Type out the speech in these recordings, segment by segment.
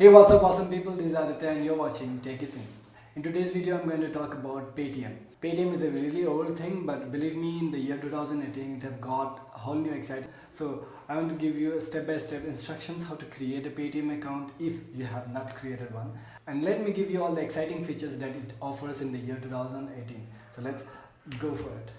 Hey, what's up, awesome people? This is Aditya, and you're watching Techie Singh. In today's video, I'm going to talk about Paytm. Paytm is a really old thing, but believe me, in the year 2018, it have got a whole new excitement. So I want to give you a step-by-step instructions how to create a Paytm account if you have not created one. And let me give you all the exciting features that it offers in the year 2018. So let's go for it.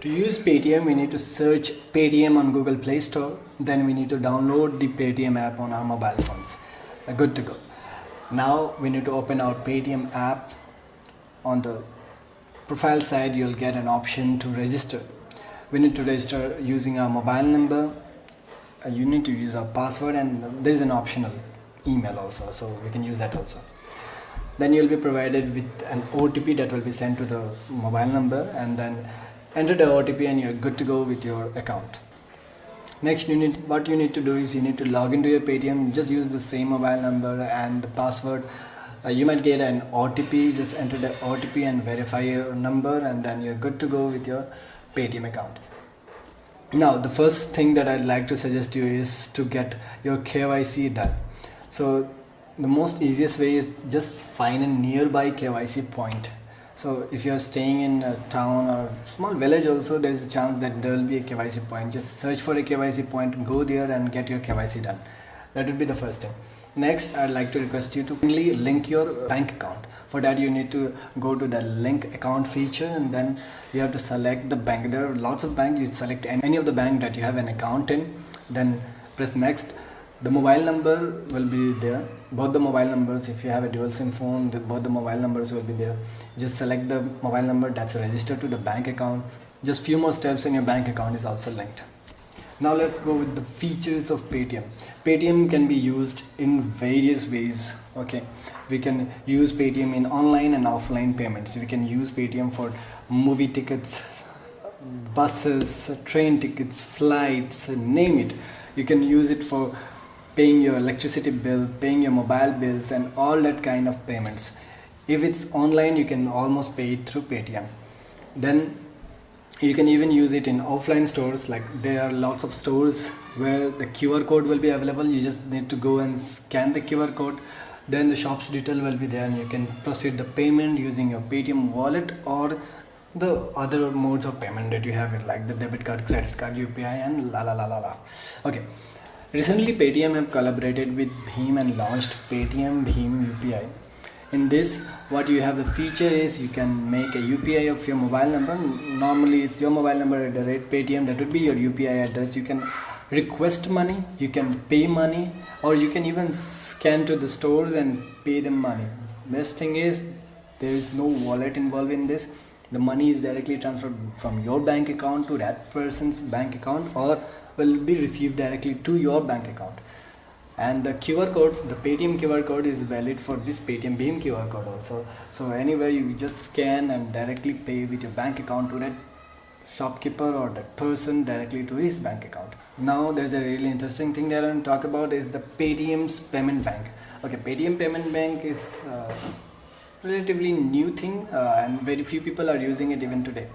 To use Paytm, we need to search Paytm on Google Play Store. Then we need to download the Paytm app on our mobile phones. Good to go. Now we need to open our Paytm app. On the profile side, you'll get an option to register. We need to register using our mobile number. You need to use our password, and there is an optional email also, so we can use that also. Then you'll be provided with an OTP that will be sent to the mobile number, and then enter the OTP and you're good to go with your account. Next, what you need to do is you need to log into your Paytm. Just use the same mobile number and the password. You might get an OTP. Just enter the OTP and verify your number, and then you're good to go with your Paytm account. Now, the first thing that I'd like to suggest you is to get your KYC done. So the most easiest way is just find a nearby KYC point. So if you're staying in a town or small village also, there is a chance that there will be a KYC point. Just search for a KYC point, go there and get your KYC done. That would be the first thing. Next, I'd like to request you to link your bank account. For that, you need to go to the link account feature, and then you have to select the bank. There are lots of banks. You select any of the bank that you have an account in, then press next. The mobile number will be there. Both the mobile numbers, if you have a dual SIM phone, both the mobile numbers will be there. Just select the mobile number that's registered to the bank account. Just few more steps and your bank account is also linked. Now let's go with the features of Paytm. Paytm can be used in various ways. Okay, we can use Paytm in online and offline payments. We can use Paytm for movie tickets, buses, train tickets, flights, name it. You can use it for paying your electricity bill, paying your mobile bills, and all that kind of payments. If it's online, you can almost pay it through Paytm. Then you can even use it in offline stores. Like there are lots of stores where the QR code will be available. You just need to go and scan the QR code. Then the shop's detail will be there, and you can proceed the payment using your Paytm wallet or the other modes of payment that you have, like the debit card, credit card, UPI, and la la la la la. Okay. Recently, Paytm have collaborated with Bheem and launched Paytm Bheem UPI. In this, what you have the feature is you can make a UPI of your mobile number. Normally, it's your mobile number at the rate Paytm. That would be your UPI address. You can request money, you can pay money, or you can even scan to the stores and pay them money. Best thing is there is no wallet involved in this. The money is directly transferred from your bank account to that person's bank account, or will be received directly to your bank account. And the QR codes, the Paytm QR code is valid for this Paytm Bheem QR code also. So anywhere you just scan and directly pay with your bank account to that shopkeeper or that person directly to his bank account. Now there's a really interesting thing that I want to talk about is the Paytm's payment bank. Okay, Paytm payment bank is relatively new thing, and very few people are using it even today.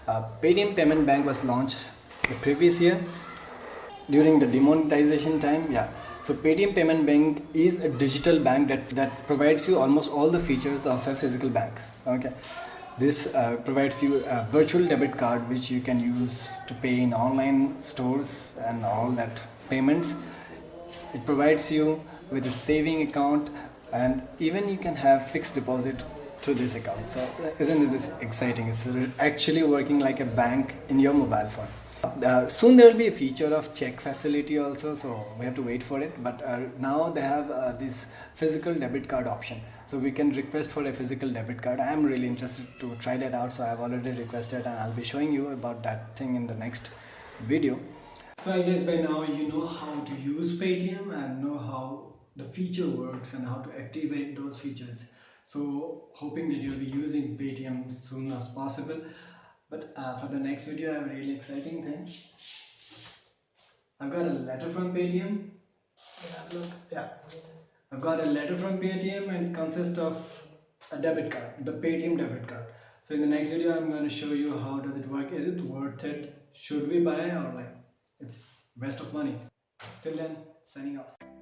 Paytm payment bank was launched the previous year during the demonetization time. Yeah, so Paytm payment bank is a digital bank that provides you almost all the features of a physical bank. Okay, this provides you a virtual debit card which you can use to pay in online stores and all that payments. It provides you with a saving account, and even you can have fixed deposit through this account. So isn't this exciting? It's actually working like a bank in your mobile phone. Soon there will be a feature of check facility also, so we have to wait for it. But now they have this physical debit card option, so we can request for a physical debit card. I am really interested to try that out, so I have already requested, and I'll be showing you about that thing in the next video. So I guess by now you know how to use Paytm and know how the feature works and how to activate those features. So hoping that you'll be using Paytm soon as possible. But for the next video, I have a really exciting thing. I've got a letter from Paytm Yeah, look, yeah. I've got a letter from Paytm and it consists of a debit card, the Paytm debit card. So in the next video, I'm going to show you how does it work. Is it worth it? Should we buy or like it's waste of money? Till then, signing off.